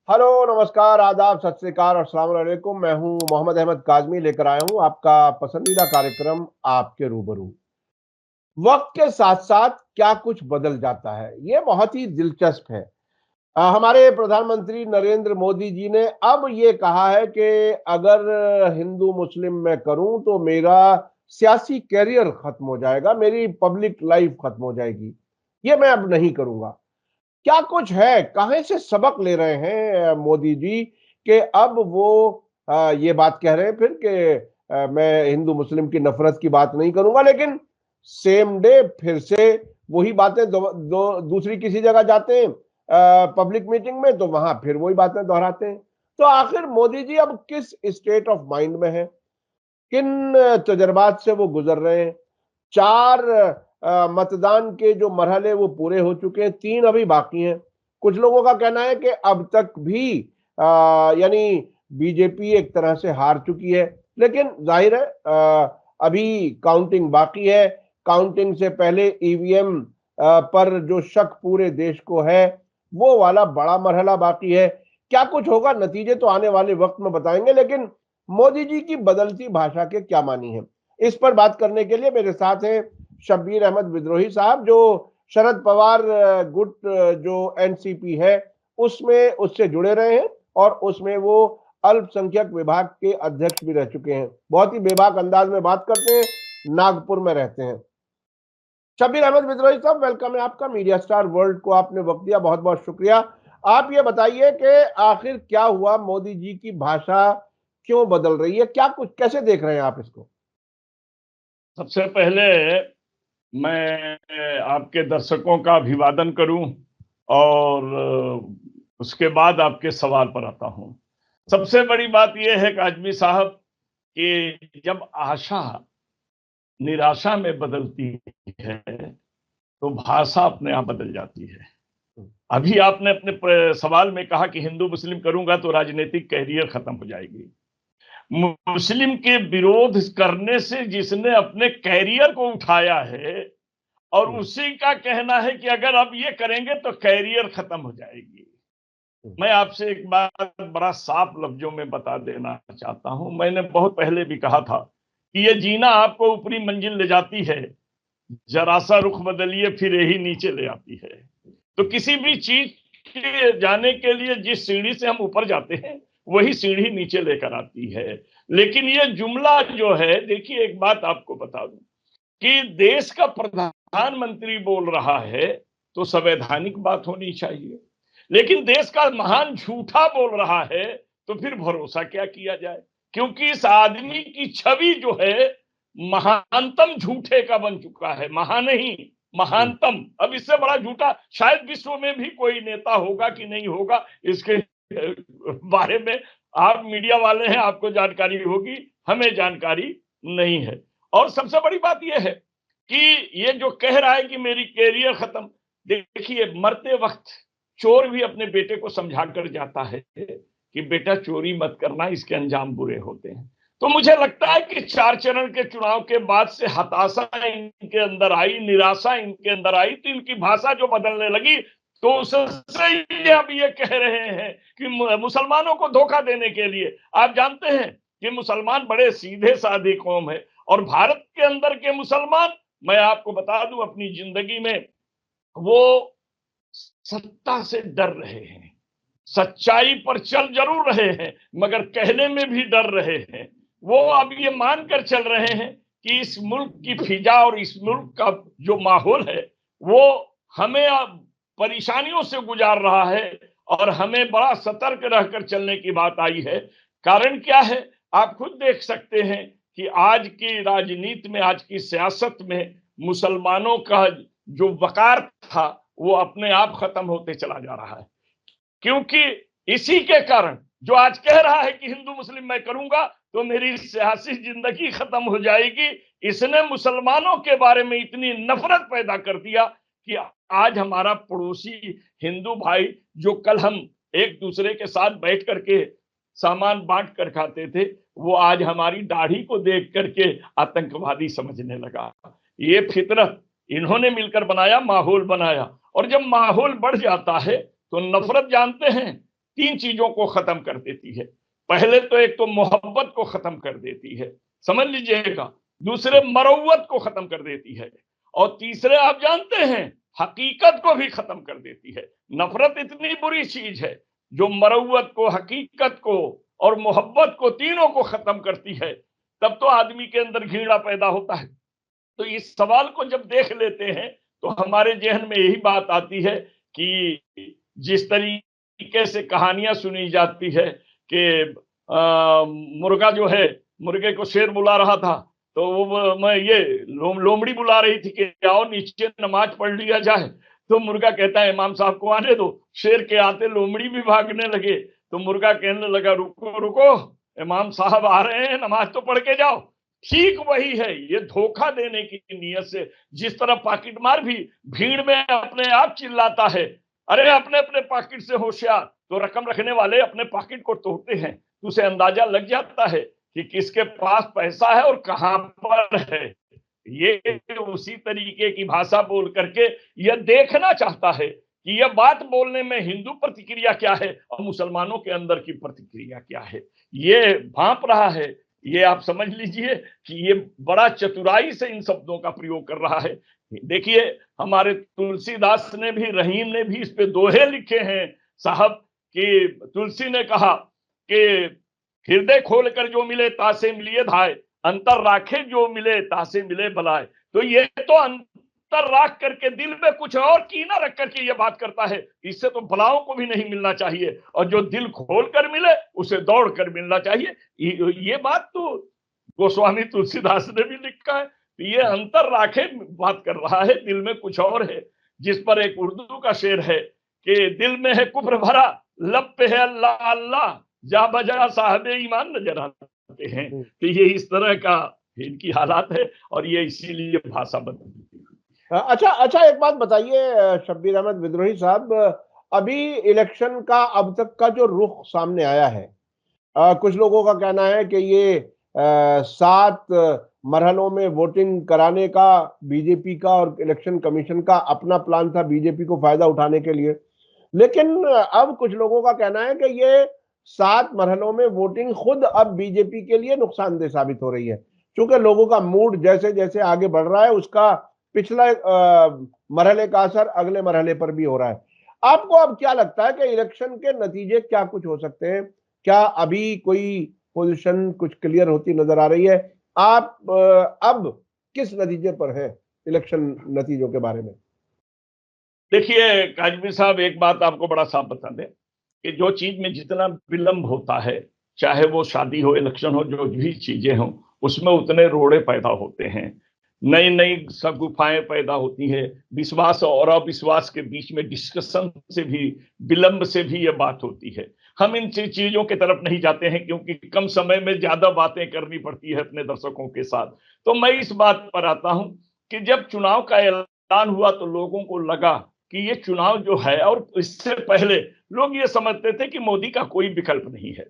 Hello, नमस्कार, आदाब, सत श्री अकाल और अस्सलाम वालेकुम। मैं हूं मोहम्मद अहमद काज़मी, लेकर आया हूं आपका पसंदीदा कार्यक्रम आपके रूबरू। वक्त के साथ साथ क्या कुछ बदल जाता है, ये बहुत ही दिलचस्प है। हमारे प्रधानमंत्री नरेंद्र मोदी जी ने अब ये कहा है कि अगर हिंदू मुस्लिम मैं करूं तो मेरा सियासी कैरियर खत्म हो जाएगा, मेरी पब्लिक लाइफ खत्म हो जाएगी, ये मैं अब नहीं करूंगा। क्या कुछ है, कहां से सबक ले रहे हैं मोदी जी कि अब वो ये बात कह रहे हैं फिर कि मैं हिंदू मुस्लिम की नफरत की बात नहीं करूंगा, लेकिन सेम डे फिर से वही बातें दूसरी किसी जगह जाते हैं पब्लिक मीटिंग में, तो वहां फिर वही बातें दोहराते हैं। तो आखिर मोदी जी अब किस स्टेट ऑफ माइंड में है, किन तजर्बात से वो गुजर रहे हैं? 4 मतदान के जो मरहले वो पूरे हो चुके हैं, 3 अभी बाकी हैं। कुछ लोगों का कहना है कि अब तक भी यानी बीजेपी एक तरह से हार चुकी है, लेकिन जाहिर है अभी काउंटिंग बाकी है। काउंटिंग से पहले ईवीएम पर जो शक पूरे देश को है, वो वाला बड़ा मरहला बाकी है। क्या कुछ होगा, नतीजे तो आने वाले वक्त में बताएंगे, लेकिन मोदी जी की बदलती भाषा के क्या मानी है, इस पर बात करने के लिए मेरे साथ हैं शब्बीर अहमद विद्रोही साहब, जो शरद पवार गुट जो एनसीपी है उसमें उससे जुड़े रहे हैं और उसमें वो अल्पसंख्यक विभाग के अध्यक्ष भी रह चुके हैं। बहुत ही बेबाक अंदाज में बात करते हैं, नागपुर में रहते हैं। शब्बीर अहमद विद्रोही साहब, वेलकम है आपका मीडिया स्टार वर्ल्ड को, आपने वक्त दिया, बहुत बहुत शुक्रिया। आप ये बताइए कि आखिर क्या हुआ, मोदी जी की भाषा क्यों बदल रही है, क्या कुछ, कैसे देख रहे हैं आप इसको? सबसे पहले मैं आपके दर्शकों का अभिवादन करूं और उसके बाद आपके सवाल पर आता हूं। सबसे बड़ी बात यह है काजमी साहब कि जब आशा निराशा में बदलती है तो भाषा अपने आप बदल जाती है। अभी आपने अपने सवाल में कहा कि हिंदू मुस्लिम करूंगा तो राजनीतिक कैरियर खत्म हो जाएगी। मुस्लिम के विरोध करने से जिसने अपने कैरियर को उठाया है और उसी का कहना है कि अगर अब ये करेंगे तो कैरियर खत्म हो जाएगी। मैं आपसे एक बात बड़ा साफ लफ्जों में बता देना चाहता हूं। मैंने बहुत पहले भी कहा था कि ये जीना आपको ऊपरी मंजिल ले जाती है, जरा सा रुख बदलिए फिर यही नीचे ले आती है। तो किसी भी चीज के जाने के लिए जिस सीढ़ी से हम ऊपर जाते हैं वही सीढ़ी नीचे लेकर आती है। लेकिन ये जुमला जो है, देखिए एक बात आपको बता दूं कि देश का प्रधानमंत्री बोल रहा है तो संवैधानिक बात होनी चाहिए, लेकिन देश का महान झूठा बोल रहा है तो फिर भरोसा क्या किया जाए? क्योंकि इस आदमी की छवि जो है महानतम झूठे का बन चुका है। महान नहीं, महानतम। अब इससे बड़ा झूठा शायद विश्व में भी कोई नेता होगा कि नहीं होगा, इसके बारे में आप मीडिया वाले हैं, आपको जानकारी होगी, हमें जानकारी नहीं है। और सबसे बड़ी बात यह है कि ये जो कह रहा है कि मेरी कैरियर खत्म, देखिए मरते वक्त चोर भी अपने बेटे को समझा कर जाता है कि बेटा चोरी मत करना, इसके अंजाम बुरे होते हैं। तो मुझे लगता है कि 4 चरण के चुनाव के बाद से हताशा इनके अंदर आई, निराशा इनके अंदर आई, तो इनकी भाषा जो बदलने लगी, तो उससे ये अब ये कह रहे हैं कि मुसलमानों को धोखा देने के लिए। आप जानते हैं कि मुसलमान बड़े सीधे साधे कौम है और भारत के अंदर के मुसलमान, मैं आपको बता दूं अपनी जिंदगी में, वो सत्ता से डर रहे हैं, सच्चाई पर चल जरूर रहे हैं मगर कहने में भी डर रहे हैं। वो अब ये मानकर चल रहे हैं कि इस मुल्क की फिजा और इस मुल्क का जो माहौल है वो हमें अब परेशानियों से गुजार रहा है और हमें बड़ा सतर्क रहकर चलने की बात आई है। कारण क्या है, आप खुद देख सकते हैं कि आज की राजनीति में, आज की सियासत में मुसलमानों का जो वकार था वो अपने आप खत्म होते चला जा रहा है। क्योंकि इसी के कारण जो आज कह रहा है कि हिंदू मुस्लिम मैं करूंगा तो मेरी सियासी जिंदगी खत्म हो जाएगी, इसने मुसलमानों के बारे में इतनी नफरत पैदा कर दिया कि आज हमारा पड़ोसी हिंदू भाई, जो कल हम एक दूसरे के साथ बैठ करके सामान बांट कर खाते थे, वो आज हमारी दाढ़ी को देख करके आतंकवादी समझने लगा। ये फितरत इन्होंने मिलकर बनाया, माहौल बनाया, और जब माहौल बढ़ जाता है तो नफरत, जानते हैं तीन चीजों को खत्म कर देती है। पहले तो एक तो मोहब्बत को खत्म कर देती है, समझ लीजिएगा। दूसरे मरौवत को खत्म कर देती है, और तीसरे आप जानते हैं हकीकत को भी खत्म कर देती है। नफरत इतनी बुरी चीज है जो मरौवत को, हकीकत को और मोहब्बत को, तीनों को खत्म करती है। तब तो आदमी के अंदर घृणा पैदा होता है। तो इस सवाल को जब देख लेते हैं तो हमारे जहन में यही बात आती है कि जिस तरीके से कहानियां सुनी जाती है कि मुर्गा जो है, मुर्गे को शेर बुला रहा था, तो वो मैं ये लोमड़ी बुला रही थी कि आओ नीचे नमाज पढ़ लिया जाए। तो मुर्गा कहता है इमाम साहब को आने दो। शेर के आते लोमड़ी भी भागने लगे। तो मुर्गा कहने लगा रुको रुको, इमाम साहब आ रहे हैं, नमाज तो पढ़ के जाओ। ठीक वही है, ये धोखा देने की नीयत से। जिस तरह पाकिटमार भी भीड़ में अपने आप चिल्लाता है, अरे अपने अपने पॉकेट से होशियार, तो रकम रखने वाले अपने पॉकेट को तोड़ते हैं। तो उसे अंदाजा लग जाता है कि किसके पास पैसा है और कहां पर है। ये उसी तरीके की भाषा बोल करके यह देखना चाहता है कि यह बात बोलने में हिंदू प्रतिक्रिया क्या है और मुसलमानों के अंदर की प्रतिक्रिया क्या है। ये भांप रहा है। ये आप समझ लीजिए कि ये बड़ा चतुराई से इन शब्दों का प्रयोग कर रहा है। देखिए हमारे तुलसीदास ने भी, रहीम ने भी इस पे दोहे लिखे हैं साहब, कि तुलसी ने कहा कि हृदय खोल कर जो मिले तासे मिलिए धाय, अंतर राखे जो मिले तासे मिले भलाए। तो ये तो अंतर राख करके दिल में कुछ और कीना रख करके ये बात करता है, इससे तो भलाओं को भी नहीं मिलना चाहिए, और जो दिल खोल कर मिले उसे दौड़ कर मिलना चाहिए। ये बात तो गोस्वामी तुलसीदास ने भी लिखा है। ये अंतर राखे बात कर रहा है, दिल में कुछ और है। जिस पर एक उर्दू का शेर है कि दिल में है कुफ्र भरा, लब पे है अल्लाह अल्लाह, जा बजा साहबे ईमान नजर आते हैं। तो ये इस तरह का इनकी हालात है, और ये इसीलिए भाषा बदलती है। अच्छा अच्छा, एक बात बताइए शब्बीर अहमद विद्रोही साहब, अभी इलेक्शन का अब तक का जो रुख सामने आया है, कुछ लोगों का कहना है कि ये 7 मरहलों में वोटिंग कराने का बीजेपी का और इलेक्शन कमीशन का अपना प्लान था, बीजेपी को फायदा उठाने के लिए। लेकिन अब कुछ लोगों का कहना है कि ये 7 मरहलों में वोटिंग खुद अब बीजेपी के लिए नुकसानदेह साबित हो रही है, क्योंकि लोगों का मूड जैसे जैसे आगे बढ़ रहा है उसका पिछला मरहले का असर अगले मरहले पर भी हो रहा है। आपको अब क्या लगता है कि इलेक्शन के नतीजे क्या कुछ हो सकते हैं? क्या अभी कोई पोजीशन कुछ क्लियर होती नजर आ रही है? आप अब किस नतीजे पर हैं इलेक्शन नतीजों के बारे में? देखिए काजमी साहब, एक बात आपको बड़ा साफ बता दें कि जो चीज में जितना विलंब होता है, चाहे वो शादी हो, इलेक्शन हो, जो भी चीजें हों, उसमें उतने रोड़े पैदा होते हैं, नई नई गुफाएं पैदा होती है। विश्वास और अविश्वास के बीच में डिस्कशन से भी, विलंब से भी ये बात होती है। हम इन चीजों की तरफ नहीं जाते हैं क्योंकि कम समय में ज्यादा बातें करनी पड़ती है अपने दर्शकों के साथ। तो मैं इस बात पर आता हूं कि जब चुनाव का ऐलान हुआ तो लोगों को लगा कि ये चुनाव जो है, और इससे पहले लोग ये समझते थे कि मोदी का कोई विकल्प नहीं है,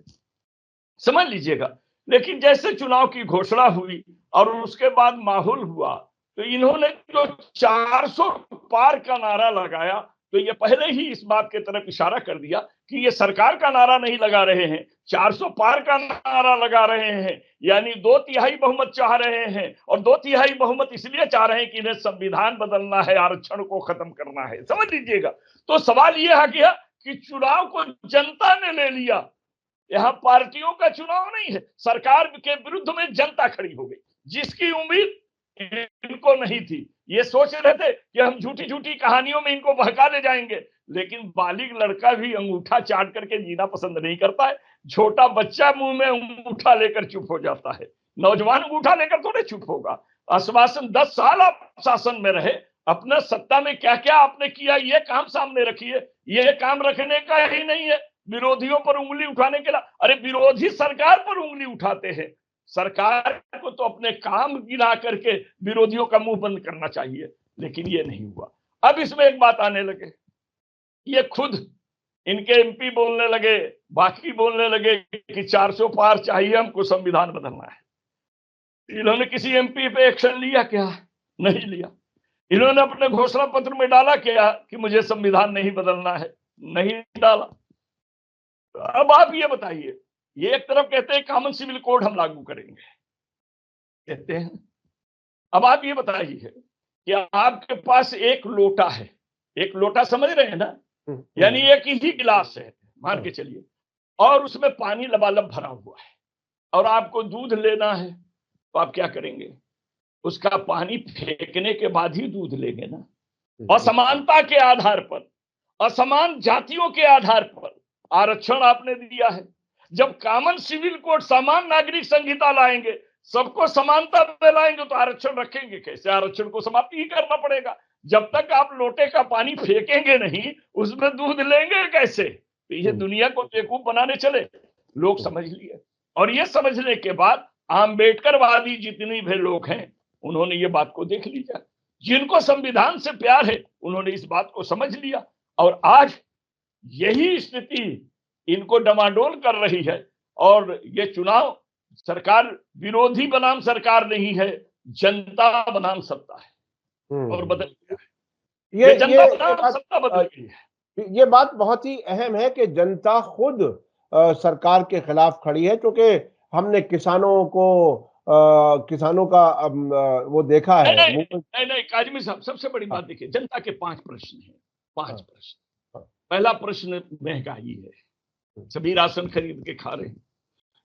समझ लीजिएगा। लेकिन जैसे चुनाव की घोषणा हुई और उसके बाद माहौल हुआ, तो इन्होंने जो 400 पार का नारा लगाया, तो ये पहले ही इस बात की तरफ इशारा कर दिया कि ये सरकार का नारा नहीं लगा रहे हैं, 400 पार का नारा लगा रहे हैं। यानी 2/3 बहुमत चाह रहे हैं, और 2/3 बहुमत इसलिए चाह रहे हैं कि इन्हें संविधान बदलना है, आरक्षण को खत्म करना है, समझ लीजिएगा। तो सवाल यह आ गया कि चुनाव को जनता ने ले लिया। यहां पार्टियों का चुनाव नहीं है, सरकार के विरुद्ध में जनता खड़ी हो गई, जिसकी उम्मीद इनको नहीं थी। ये सोच रहे थे कि हम झूठी झूठी कहानियों में इनको बहका ले जाएंगे, लेकिन बालिग लड़का भी अंगूठा चाट करके जीना पसंद नहीं करता है। छोटा बच्चा मुंह में अंगूठा लेकर चुप हो जाता है, नौजवान अंगूठा लेकर थोड़े चुप होगा। आश्वासन 10 साल आप शासन में रहे, अपना सत्ता में क्या क्या आपने किया ये काम सामने रखिए। ये काम रखने का ही नहीं है विरोधियों पर उंगली उठाने के लिए। अरे विरोधी सरकार पर उंगली उठाते हैं, सरकार को तो अपने काम गिना करके विरोधियों का मुंह बंद करना चाहिए, लेकिन ये नहीं हुआ। अब इसमें एक बात आने लगे, ये खुद इनके एमपी बोलने लगे, बाकी बोलने लगे कि 400 पार चाहिए, हमको संविधान बदलना है। इन्होंने किसी एमपी पे एक्शन लिया क्या? नहीं लिया। इन्होंने अपने घोषणा पत्र में डाला क्या कि मुझे संविधान नहीं बदलना है? नहीं डाला। अब आप ये बताइए, ये एक तरफ कहते हैं कॉमन सिविल कोड हम लागू करेंगे, कहते हैं। अब आप ये बताइए कि आपके पास एक लोटा है, एक लोटा समझ रहे हैं ना, यानी एक ही गिलास है, मान के चलिए, और उसमें पानी लबालब भरा हुआ है, और आपको दूध लेना है, तो आप क्या करेंगे? उसका पानी फेंकने के बाद ही दूध लेंगे ना। असमानता के आधार पर, असमान जातियों के आधार पर आरक्षण आपने दिया है। जब कॉमन सिविल कोड, समान नागरिक संहिता लाएंगे, सबको समानता में लाएंगे, तो आरक्षण रखेंगे कैसे? आरक्षण को समाप्त ही करना पड़ेगा। जब तक आप लोटे का पानी फेंकेंगे नहीं, उसमें दूध लेंगे कैसे? तो ये दुनिया को बेवकूफ बनाने चले, लोग समझ लिए। और ये समझने के बाद आम्बेडकरवादी जितनी भी लोग हैं, उन्होंने ये बात को देख लिया। जिनको संविधान से प्यार है, उन्होंने इस बात को समझ लिया, और आज यही स्थिति इनको डमाडोल कर रही है। और ये चुनाव सरकार विरोधी बनाम सरकार नहीं है, जनता बनाम सत्ता है, और बदल गया है। ये जनता बनाम सत्ता बदल गई है। ये बात बहुत ही अहम है कि जनता खुद सरकार के खिलाफ खड़ी है, क्योंकि हमने किसानों का वो देखा है। नहीं काजमी साहब, सबसे बड़ी बात देखिए, जनता के 5 प्रश्न हैं, 5 प्रश्न। पहला प्रश्न महंगाई है, सभी राशन खरीद के खा रहे हैं।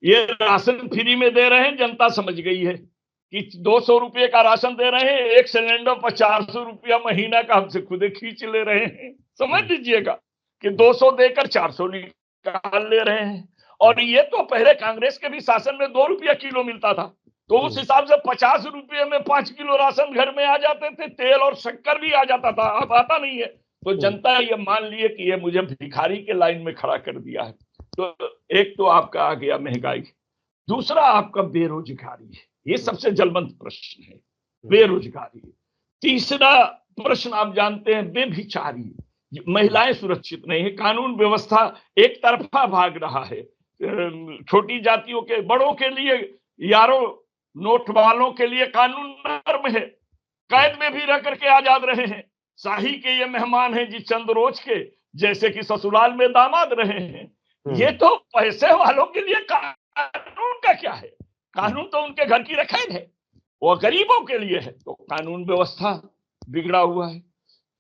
ये राशन फ्री में दे रहे हैं, जनता समझ गई है कि 200 रुपये का राशन दे रहे हैं, एक सिलेंडर पर 400 रुपया महीना का हमसे खुद खींच ले रहे हैं। समझ लीजिएगा कि 200 देकर 400 निकाल ले रहे हैं। और ये तो पहले कांग्रेस के भी शासन में 2 रुपया किलो मिलता था, तो उस हिसाब से 50 रुपये में 5 किलो राशन घर में आ जाते थे, तेल और शक्कर भी आ जाता था, अब आता नहीं है। तो जनता ये मान लिए कि ये मुझे भिखारी के लाइन में खड़ा कर दिया है। तो एक तो आपका आ गया महंगाई, दूसरा आपका बेरोजगारी है, ये सबसे ज्वलंत प्रश्न है, बेरोजगारी। तीसरा प्रश्न आप जानते हैं, बेभिचारी, महिलाएं सुरक्षित नहीं है, कानून व्यवस्था एक तरफा भाग रहा है। छोटी जातियों के, बड़ों के लिए यारों, नोट वालों के लिए कानून नर्म है, कैद में भी रह करके आजाद रहे हैं। शाही के ये मेहमान हैं जी, चंद रोज के, जैसे कि ससुराल में दामाद रहे हैं। ये तो पैसे वालों के लिए कानून का क्या है? कानून तो उनके घर की रखैद है, वो गरीबों के लिए है। तो कानून व्यवस्था बिगड़ा हुआ है।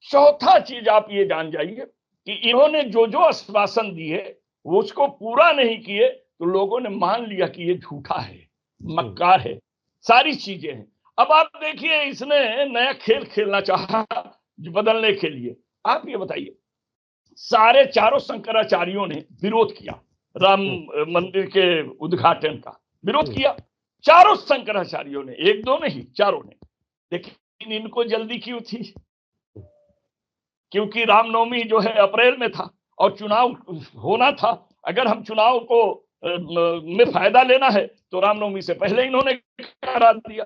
चौथा चीज आप ये जान जाइए कि इन्होंने जो जो आश्वासन दिए वो उसको पूरा नहीं किए, तो लोगों ने मान लिया कि ये झूठा है, मक्कार है, सारी चीजें हैं। अब आप देखिए, इसने नया खेल खेलना चाहा बदलने के लिए। आप ये बताइए, सारे चारों शंकराचार्यों ने विरोध किया, राम मंदिर के उद्घाटन का विरोध किया, चारों शंकराचार्यों ने, एक दो नहीं, चारों ने। लेकिन इनको जल्दी क्यों थी? क्योंकि रामनवमी जो है अप्रैल में था और चुनाव होना था। अगर हम चुनाव को में फायदा लेना है तो रामनवमी से पहले इन्होंने करा दिया।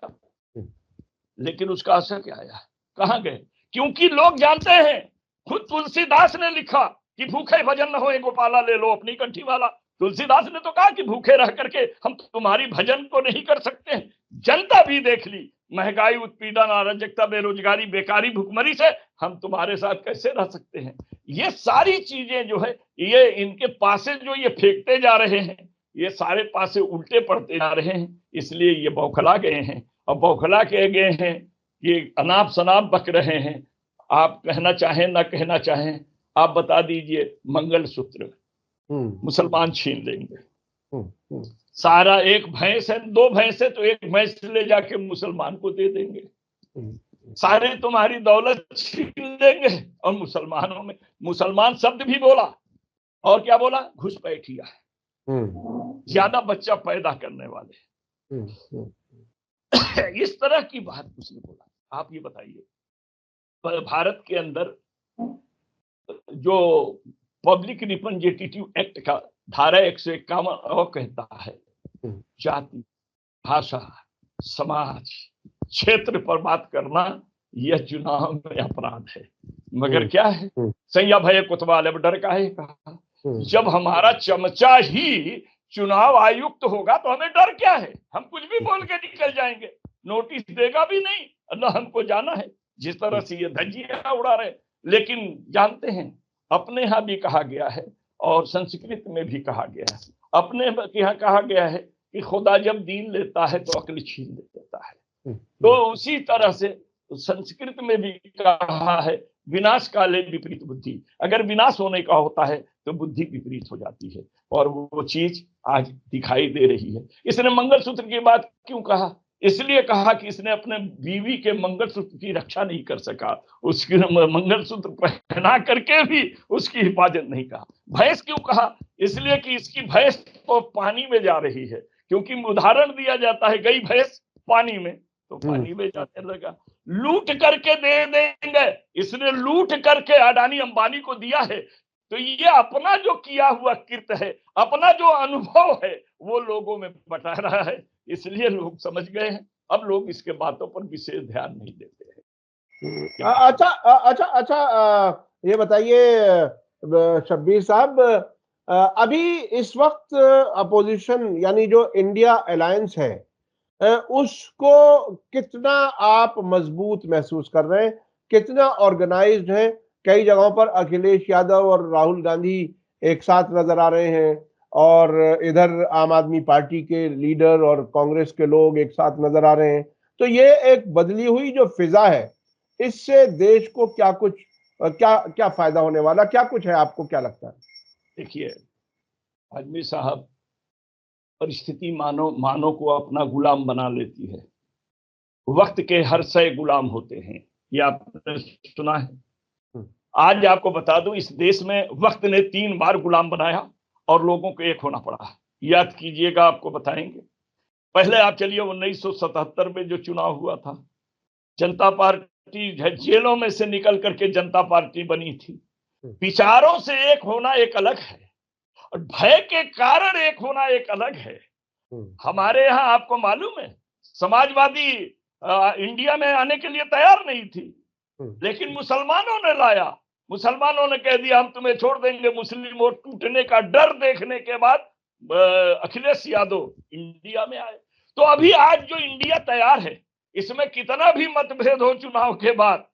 लेकिन उसका असर क्या आया? कहां गए? क्योंकि लोग जानते हैं, खुद तुलसीदास ने लिखा कि भूखे भजन न होए गोपाला ले लो अपनी कंठी वाला। तुलसीदास ने तो कहा कि भूखे रह करके हम तुम्हारी भजन को नहीं कर सकते हैं। जनता भी देख ली, महंगाई, उत्पीड़न, अराजकता, बेरोजगारी, बेकारी, भुखमरी से हम तुम्हारे साथ कैसे रह सकते हैं। ये सारी चीजें जो है, ये इनके पासे जो ये फेंकते जा रहे हैं, ये सारे पासे उल्टे पड़ते जा रहे हैं। इसलिए ये बौखला गए हैं, और बौखला के गए हैं, ये अनाप शनाप बक रहे हैं। आप कहना चाहें ना कहना चाहें, आप बता दीजिए, मंगलसूत्र मुसलमान छीन लेंगे। सारा, एक भैंस है, 2 भैंस है, तो एक भैंस ले जाके मुसलमान को दे देंगे। सारे तुम्हारी दौलत छीन लेंगे। और मुसलमानों में, मुसलमान शब्द भी बोला, और क्या बोला? घुसपैठिया है, ज्यादा बच्चा पैदा करने वाले, इस तरह की बात उसने बोला। आप ये बताइए, भारत के अंदर जो पब्लिक रिप्रेजेंटेटिव एक्ट का धारा 151 कहता है, जाति, भाषा, समाज, क्षेत्र पर बात करना यह चुनाव में अपराध है। मगर क्या है, सैया भय कुतवाल, अब डर का है कहा। जब हमारा चमचा ही चुनाव आयुक्त होगा तो हमें डर क्या है? हम कुछ भी बोल के निकल जाएंगे, नोटिस देगा भी नहीं, न हमको जाना है। जिस तरह से ये धज्जियां उड़ा रहे, लेकिन जानते हैं, अपने यहां भी कहा गया है, और संस्कृत में भी कहा गया है, अपने यहाँ कहा गया है कि खुदा जब दीन लेता है तो अक्ल छीन देता है। तो उसी तरह से संस्कृत में भी कहा है विनाश काले विपरीत बुद्धि, अगर विनाश होने का होता है तो बुद्धि विपरीत हो जाती है, और वो चीज आज दिखाई दे रही है। इसने मंगलसूत्र की बात क्यों कहा? इसलिए कहा कि इसने अपने बीवी के मंगलसूत्र की रक्षा नहीं कर सका, उसकी मंगलसूत्र पहना करके भी उसकी हिफाजत नहीं कहा। भैंस क्यों कहा? इसलिए कि इसकी भैंस तो पानी में जा रही है, क्योंकि उदाहरण दिया जाता है गई भैंस पानी में, तो पानी में जाने लगा। लूट करके दे देंगे, इसने लूट करके अडानी अंबानी को दिया है, तो ये अपना जो किया हुआ कृत्य है, अपना जो अनुभव है, वो लोगों में बता रहा है, इसलिए लोग समझ गए हैं। अब लोग इसके बातों पर विशेष ध्यान नहीं देते हैं। अच्छा अच्छा अच्छा, ये बताइए शब्बीर साहब, अभी इस वक्त अपोजिशन यानी जो इंडिया अलायंस है, उसको कितना आप मजबूत महसूस कर रहे हैं, कितना ऑर्गेनाइज्ड है? कई जगहों पर अखिलेश यादव और राहुल गांधी एक साथ नजर आ रहे हैं, और इधर आम आदमी पार्टी के लीडर और कांग्रेस के लोग एक साथ नजर आ रहे हैं। तो ये एक बदली हुई जो फिजा है, इससे देश को क्या कुछ क्या क्या फायदा होने वाला, क्या कुछ है, आपको क्या लगता है? देखिए आजमी साहब, परिस्थिति मानव को अपना गुलाम बना लेती है। वक्त के हर शय गुलाम होते हैं, ये आपने सुना है। आज आपको बता दूं, इस देश में वक्त ने 3 बार गुलाम बनाया और लोगों को एक होना पड़ा। याद कीजिएगा, आपको बताएंगे। पहले आप चलिए 1977 में जो चुनाव हुआ था, जनता पार्टी जेलों में से निकल करके जनता पार्टी बनी थी। विचारों से एक होना एक अलग है, और भय के कारण एक होना एक अलग है। हमारे यहाँ आपको मालूम है, समाजवादी इंडिया में आने के लिए तैयार नहीं थी, लेकिन मुसलमानों ने लाया। मुसलमानों ने कह दिया हम तुम्हें छोड़ देंगे। मुस्लिम वोट टूटने का डर देखने के बाद अखिलेश यादव इंडिया में आए। तो अभी आज जो इंडिया तैयार है, इसमें कितना भी मतभेद हो चुनाव के बाद,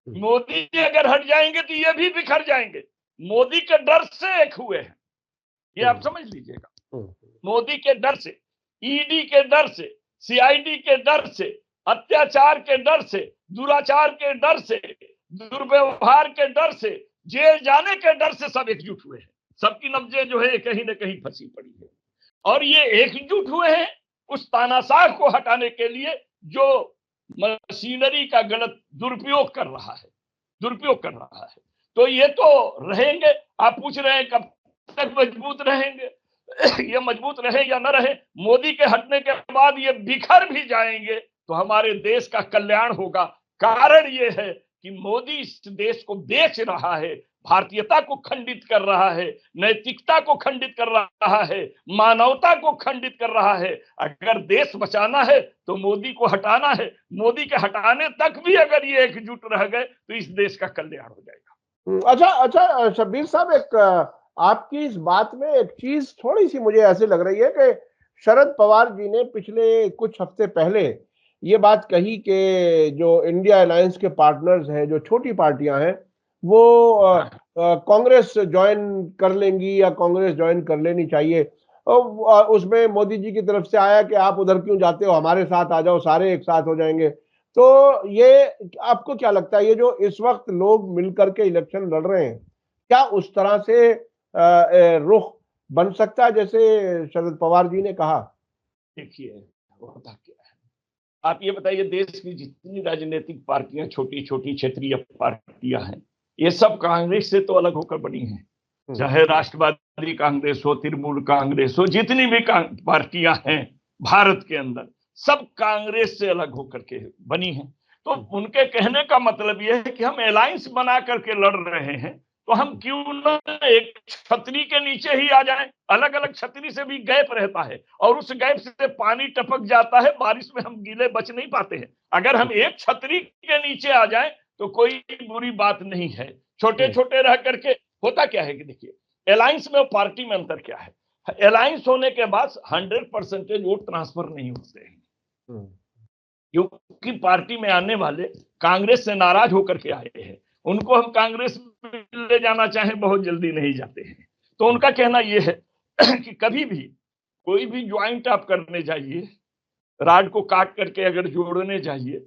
मोदी अगर हट जाएंगे तो ये भी बिखर जाएंगे। मोदी के डर से एक हुए हैं, ये आप समझ लीजिएगा। मोदी के डर से, ईडी के डर से, सीआईडी के डर से, अत्याचार के डर से, दुराचार के डर से, दुर्व्यवहार के डर से, जेल जाने के डर से सब एकजुट हुए हैं। सबकी नब्जें जो है कहीं ना कहीं फंसी पड़ी है, और ये एकजुट हुए हैं उस तानाशाह को हटाने के लिए जो मशीनरी का गलत दुरुपयोग कर रहा है। तो ये तो रहेंगे। आप पूछ रहे हैं कब तक मजबूत रहेंगे? ये मजबूत रहे या न रहे, मोदी के हटने के बाद ये बिखर भी जाएंगे तो हमारे देश का कल्याण होगा। कारण ये है कि मोदी इस देश को बेच रहा है, भारतीयता को खंडित कर रहा है, नैतिकता को खंडित कर रहा है, मानवता को खंडित कर रहा है। अगर देश बचाना है तो मोदी को हटाना है। मोदी के हटाने तक भी अगर ये एकजुट रह गए तो इस देश का कल्याण हो जाएगा। अच्छा अच्छा शब्बीर साहब, एक आपकी इस बात में एक चीज थोड़ी सी मुझे ऐसी लग रही है कि शरद पवार जी ने पिछले कुछ हफ्ते पहले ये बात कही कि जो इंडिया अलायंस के पार्टनर्स हैं, जो छोटी पार्टियां हैं, वो कांग्रेस ज्वाइन कर लेंगी या कांग्रेस ज्वाइन कर लेनी चाहिए। उसमें मोदी जी की तरफ से आया कि आप उधर क्यों जाते हो, हमारे साथ आ जाओ, सारे एक साथ हो जाएंगे। तो ये आपको क्या लगता है, ये जो इस वक्त लोग मिलकर के इलेक्शन लड़ रहे हैं, क्या उस तरह से रुख बन सकता है जैसे शरद पवार जी ने कहा? देखिए होता क्या है, आप ये बताइए, देश की जितनी राजनीतिक पार्टियां, छोटी छोटी क्षेत्रीय पार्टियां हैं, ये सब कांग्रेस से तो अलग होकर बनी हैं। चाहे राष्ट्रवादी कांग्रेस हो, तृणमूल कांग्रेस हो, जितनी भी पार्टियां हैं भारत के अंदर, सब कांग्रेस से अलग होकर के बनी हैं। तो उनके कहने का मतलब यह है कि हम अलायंस बना करके लड़ रहे हैं, तो हम क्यों ना एक छतरी के नीचे ही आ जाएं। अलग अलग छतरी से भी गैप रहता है, और उस गैप से पानी टपक जाता है, बारिश में हम गीले बच नहीं पाते हैं। अगर हम एक छतरी के नीचे आ जाएं तो कोई बुरी बात नहीं है। छोटे छोटे रह करके होता क्या है कि देखिए, अलायंस में और पार्टी में अंतर क्या है। अलायंस होने के बाद 100% वोट ट्रांसफर नहीं होते हैं, क्योंकि पार्टी में आने वाले कांग्रेस से नाराज होकर के आए हैं। उनको हम कांग्रेस में ले जाना चाहें बहुत जल्दी नहीं जाते हैं। तो तो उनका कहना यह है कि कभी भी कोई भी ज्वाइंट आप करने जाइए, राड को काट करके अगर जोड़ने जाइए,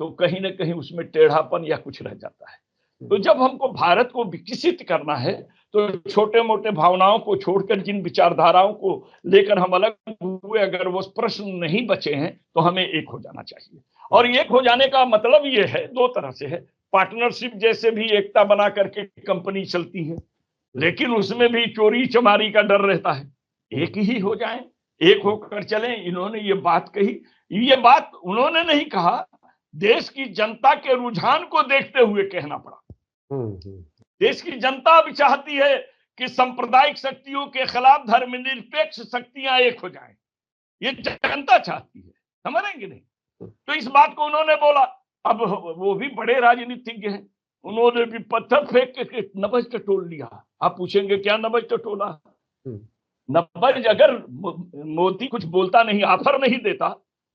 तो कहीं ना कहीं उसमें टेढ़ापन या कुछ रह जाता है। तो जब हमको भारत को विकसित करना है, तो छोटे मोटे भावनाओं को छोड़कर जिन विचारधाराओं को लेकर हम अलग हुए, अगर वो प्रश्न नहीं बचे हैं, तो हमें एक हो जाना चाहिए। और एक हो जाने का मतलब ये है, दो तरह से है। पार्टनरशिप जैसे भी एकता बना करके कंपनी चलती है, लेकिन उसमें भी चोरी चमारी का डर रहता है। एक ही हो जाएं, एक होकर चलें। इन्होंने ये बात कही, ये बात उन्होंने नहीं कहा, देश की जनता के रुझान को देखते हुए कहना पड़ा। देश की जनता अब चाहती है कि सांप्रदायिक शक्तियों के खिलाफ धर्मनिरपेक्ष शक्तियां एक हो जाएं। ये जनता चाहती है, समझ रहे नहीं? तो इस बात को उन्होंने बोला। अब वो भी बड़े राजनीतिज्ञ हैं, उन्होंने भी पत्थर फेंक के नब्ज टटोल लिया। आप पूछेंगे क्या नब्ज टटोला? नब्ज, अगर मोदी कुछ बोलता नहीं, ऑफर नहीं देता,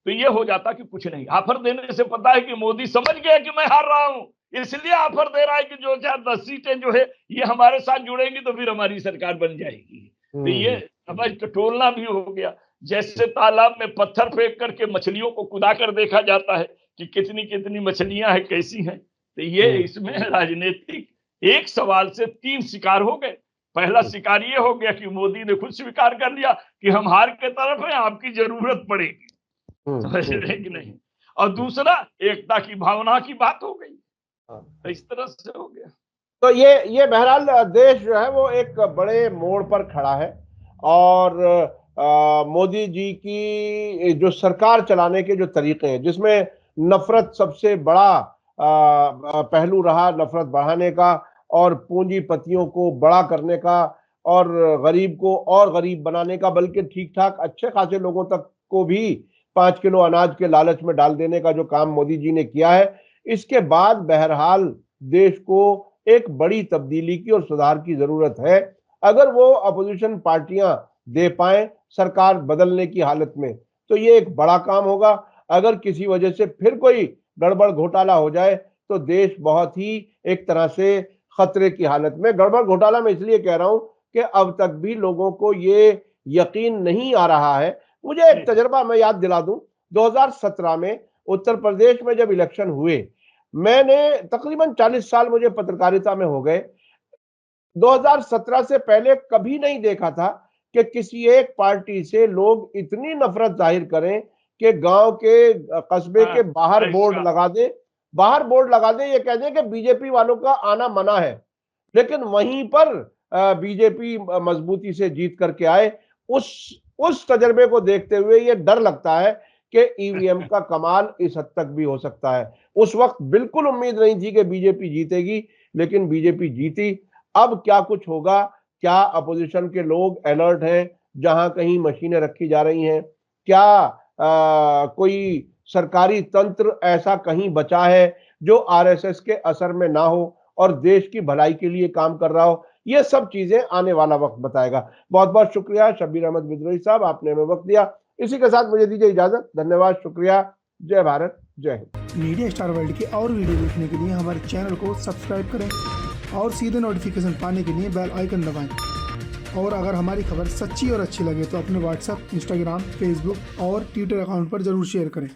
तो ये हो जाता कि कुछ नहीं। ऑफर देने से पता है कि मोदी समझ गया कि मैं हार रहा हूं, इसलिए ऑफर दे रहा है कि जो 4-10 सीटें जो है ये हमारे साथ जुड़ेंगी तो फिर हमारी सरकार बन जाएगी। तो ये नब्ज टटोलना भी हो गया। जैसे तालाब में पत्थर फेंक करके मछलियों को कुदा कर देखा जाता है कि कितनी कितनी मछलियां हैं, कैसी हैं। तो ये इसमें राजनीतिक एक सवाल से 3 शिकार हो गए। पहला शिकार ये हो गया कि मोदी ने खुद स्वीकार कर लिया कि हम हार के तरफ हैं, आपकी जरूरत पड़ेगी, समझ रहे कि नहीं। और दूसरा, एकता की भावना की बात हो गई, तो इस तरह से हो गया। तो ये बहरहाल देश जो है वो एक बड़े मोड़ पर खड़ा है, और मोदी जी की जो सरकार चलाने के जो तरीके हैं, जिसमें नफरत सबसे बड़ा पहलू रहा, नफरत बढ़ाने का और पूंजीपतियों को बड़ा करने का और गरीब को और गरीब बनाने का, बल्कि ठीक ठाक अच्छे खासे लोगों तक को भी 5 किलो अनाज के लालच में डाल देने का जो काम मोदी जी ने किया है, इसके बाद बहरहाल देश को एक बड़ी तब्दीली की और सुधार की जरूरत है। अगर वो अपोजिशन पार्टियां दे पाए सरकार बदलने की हालत में, तो ये एक बड़ा काम होगा। अगर किसी वजह से फिर कोई गड़बड़ घोटाला हो जाए, तो देश बहुत ही एक तरह से खतरे की हालत में। गड़बड़ घोटाला मैं इसलिए कह रहा हूं कि अब तक भी लोगों को ये यकीन नहीं आ रहा है। मुझे एक तजर्बा मैं याद दिला दूं, 2017 में उत्तर प्रदेश में जब इलेक्शन हुए, मैंने तकरीबन 40 साल मुझे पत्रकारिता में हो गए, 2017 से पहले कभी नहीं देखा था कि किसी एक पार्टी से लोग इतनी नफरत जाहिर करें कि गांव के कस्बे के बाहर बोर्ड लगा दे, ये कह दें कि बीजेपी वालों का आना मना है। लेकिन वहीं पर बीजेपी मजबूती से जीत करके आए। उस तजर्बे को देखते हुए ये डर लगता है कि ईवीएम का कमाल इस हद तक भी हो सकता है। उस वक्त बिल्कुल उम्मीद नहीं थी कि बीजेपी जीतेगी, लेकिन बीजेपी जीती। अब क्या कुछ होगा, क्या अपोजिशन के लोग अलर्ट हैं जहां कहीं मशीनें रखी जा रही हैं? क्या कोई सरकारी तंत्र ऐसा कहीं बचा है जो आरएसएस के असर में ना हो और देश की भलाई के लिए काम कर रहा हो? ये सब चीजें आने वाला वक्त बताएगा। बहुत बहुत शुक्रिया शब्बीर अहमद बिद्रोही साहब, आपने हमें वक्त दिया। इसी के साथ मुझे दीजिए इजाजत। धन्यवाद, शुक्रिया। जय भारत, जय हिंद। मीडिया स्टार वर्ल्ड के और वीडियो देखने के लिए हमारे चैनल को सब्सक्राइब करें और सीधे नोटिफिकेशन पाने के लिए बेल आइकन दबाएं। और अगर हमारी खबर सच्ची और अच्छी लगे तो अपने व्हाट्सएप, इंस्टाग्राम, फेसबुक और ट्विटर अकाउंट पर जरूर शेयर करें।